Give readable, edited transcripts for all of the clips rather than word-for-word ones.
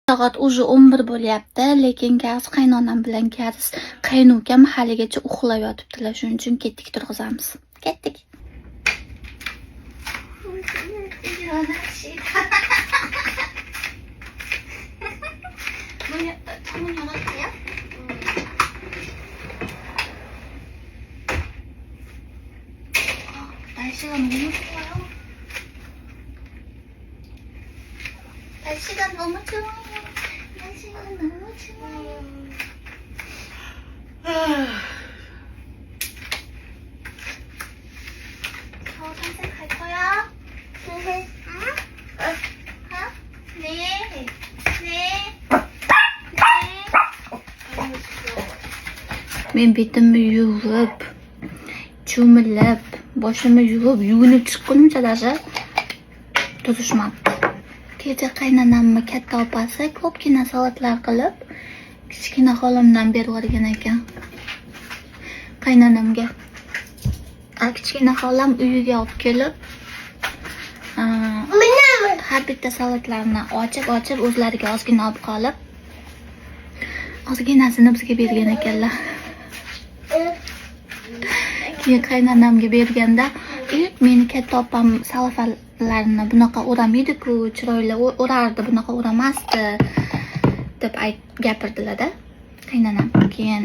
Soat уже 11 bo'lyapti, lekin gaz qaynonam bilan gaz qaynukam haligacha uxlab yotibdilar. Shuning uchun ketdik, turg'izamiz. Ketdik. 날씨가 너무 좋아요. 날씨가 너무 좋아요. 날씨가 너무 좋아요. 저 산책할 거야? 네. 네. Men betimni yuvib, cho'milib, boshimni yuvib, yuvinib chiqqunimcha даже tuzishmabdi. Kecha qaynonamni katta opasi ko'pgina salatlar qilib, kichkina xolamdan berib yuborgan ekan. Qaynonamga. Kichkina xolam uyiga olib kelib, har bitta salatlarni ochib o'zlariga ozgina olib qolib, ozginasini bizga bergan ekanlar. Keyin qaynonamga berganda, meni katta opam salafalarni bunaqa o'ramaydi-ku, chiroyli o'rardi, bunaqa o'ramasdi deb gapirdilar-da qaynonam. Keyin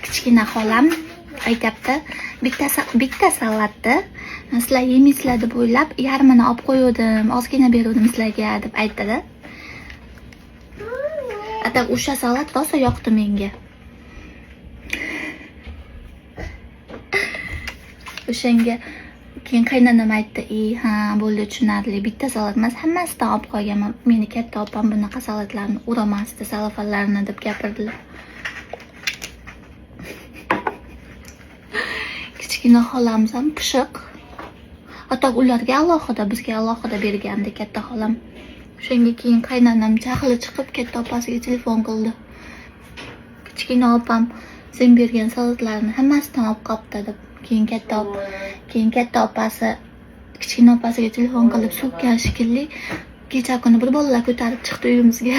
kichkina xolam aytibdi, bitta salatni sizlar yemaysizlar deb o'ylab, yarmini olib qo'ydim, ozgina berdim sizlarga deb aytdi-da. Atab o'sha salat rosa yoqdi menga. O'shanga keyin qaynonam aytdi, ha, bo'ldi, tushunarli. Bitta salat emas, hammasidan olib qo'yganman. Meni katta opam bunaqa salatlarni uramasdi, salafalarni deb gapirdilar. Kichkina xolamiz ham pishiq. Atab ularga alohida, bizga alohida bergandi katta xolam. O'shanga keyin qaynonam jahli chiqib katta opasiga telefon qildi. Kichkina opam sen bergan salatlarni hammasidan olib qopti deb. Keyin katta opasi kichkina opasiga telefon qilib so'kkan shekilli, kecha kuni bir bolalar ko'tarib chiqdi uyimizga.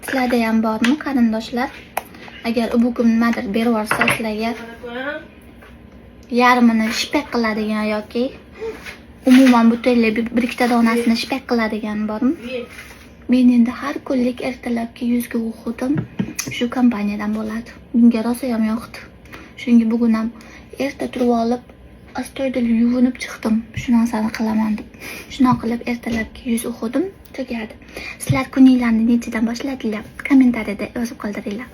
Sizlarda ham bormi qarindoshlar? Agar u bugun nimadir berib yuborsa sizlarga yarmini shipaq qiladigan yoki umuman butunlay bir ikkita donasini shipaq qiladigan bormi? Men endi har kunlik ertalabki yuzga o'qidim, shu kompaniyadan bo'ladi. Menga rosa ham yoqdi. Shunga bugun ham erta turib olib, astoydil yuvinib chiqdim. Shu narsani qilaman deb. Shunaqa qilib ertalabki yuz o'qidim, tugadi. Sizlar kuninglarni nechidan boshladinglar? Kommentariyada yozib qoldiringlar.